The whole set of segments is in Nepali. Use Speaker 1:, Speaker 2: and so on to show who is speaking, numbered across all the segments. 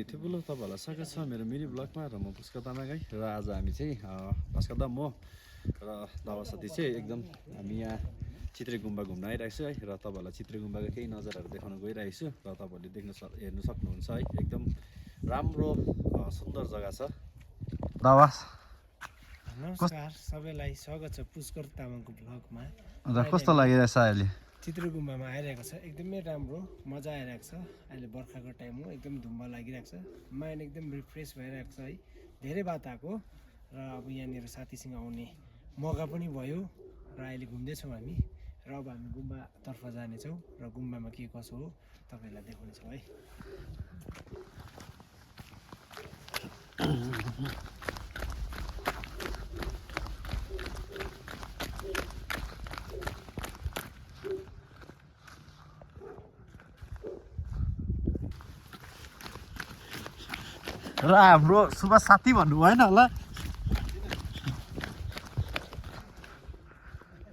Speaker 1: ठुलो तपाईँहरूलाई स्वागत छ मेरो मिनी ब्लगमा र म पुष्कर तामाङ र आज हामी चाहिँ भास्कर दा म र दावा साथी चाहिँ एकदम हामी यहाँ चित्रे गुम्बा घुम्न आइरहेको छु है र तपाईँहरूलाई चित्रे गुम्बाको केही नजरहरू देखाउन गइरहेको छु र तपाईँहरूले हेर्नु सक्नुहुन्छ है एकदम राम्रो सुन्दर जग्गा छ दावा
Speaker 2: नमस्कार सबैलाई स्वागत छ पुष्कर तामाङको ब्लगमा
Speaker 1: र कस्तो लागिरहेछ अहिले
Speaker 2: चित्रे गुम्बामा आइरहेको छ एकदमै राम्रो मजा आइरहेको छ अहिले बर्खाको टाइम हो एकदम धुम्म लागिरहेको छ माइन्ड एकदम रिफ्रेस भइरहेको छ है धेरै बात आएको र अब यहाँनिर साथीसँग आउने मौका पनि भयो र अहिले घुम्दैछौँ हामी र अब हामी गुम्बातर्फ जानेछौँ र गुम्बामा के कसो हो तपाईँहरूलाई देखाउनेछौँ है
Speaker 1: र हाम्रो सुभाष साथी भन्नु भएन होला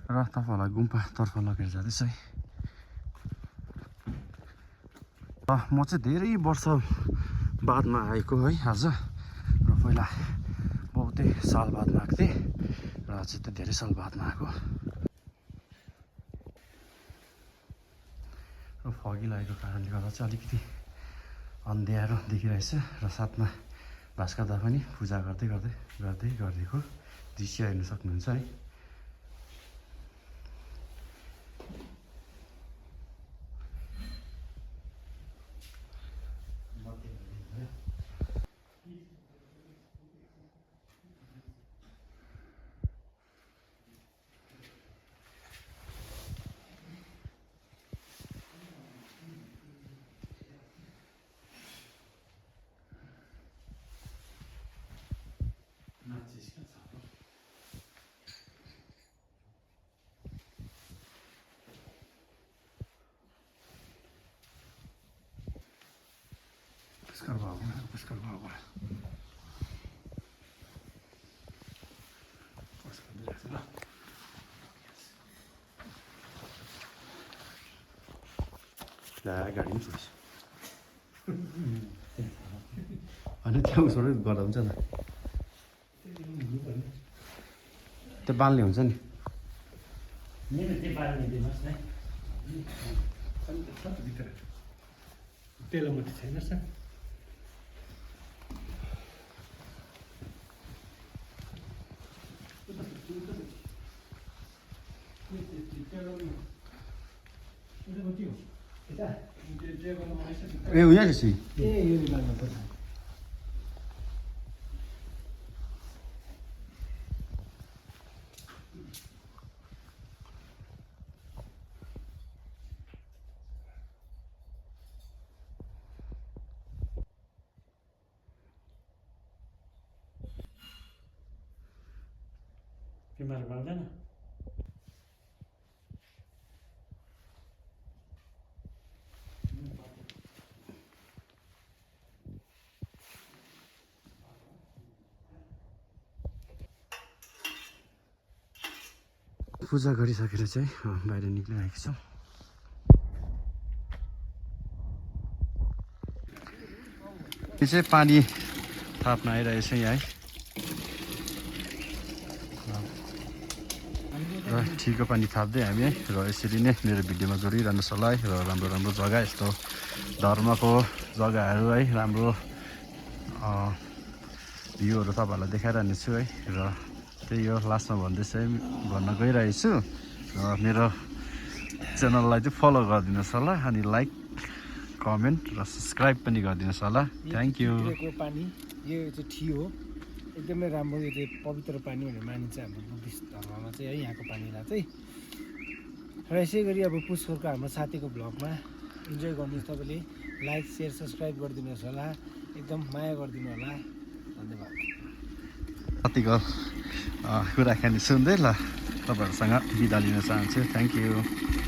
Speaker 1: र तपाईँहरूलाई गुम्बातर्फ लगेर जाँदैछ है म चाहिँ धेरै वर्ष बादमा आएको है आज र पहिला बहुतै साल बादमा आएको थिएँ र चाहिँ त्यो धेरै साल बादमा आएको र फगी लागेको कारणले गर्दा चाहिँ अलिकति अन्ध्यारो देखिरहेछ र साथमा भास्कर दा पनि पूजा गरिदिएको दृश्य हेर्न सक्नुहुन्छ है पुष्कर बाबु गाडी पनि छोड्छ होइन त्यहाँ उसबाट गर्दा हुन्छ त त्यो बाल्ने हुन्छ नि
Speaker 2: तेल मात्रै छैन सर
Speaker 1: ए उयो रहेछ
Speaker 2: ए यो निकाल्नु पर्छ तिमीहरू बाल्दैन
Speaker 1: पूजा गरिसकेर चाहिँ बाहिर निक्लिरहेको छौँ यो चाहिँ पानी थाप्न आइरहेछ यहाँ है र ठिको पानी थाप्दै हामी है र यसरी नै मेरो भिडियोमा जोडिरहनुहोस् होला है र राम्रो राम्रो जग्गा यस्तो धर्मको जग्गाहरू है राम्रो भ्यूहरू तपाईँहरूलाई देखाइरहनेछु है र त्यही हो लास्टमा भन्न गइरहेको छु र मेरो च्यानललाई चाहिँ फलो गरिदिनुहोस् होला अनि लाइक कमेन्ट र सब्सक्राइब पनि गरिदिनुहोस् होला थ्याङ्क यू
Speaker 2: पानी यो चाहिँ ठी हो एकदमै राम्रो यो चाहिँ पवित्र पानी भनेर मानिन्छ हाम्रो बुद्धिस्ट धर्ममा चाहिँ है यहाँको पानीलाई चाहिँ र यसै गरी अब पुष्करको हाम्रो साथीको ब्लगमा इन्जोय गर्नुहोस् तपाईँले लाइक सेयर सब्सक्राइब गरिदिनुहोस् होला एकदम माया गरिदिनु होला धन्यवाद
Speaker 1: साथीको कुराकानी सुन्दै ल तपाईँहरूसँग बिदा लिन चाहन्छु थ्याङ्क यू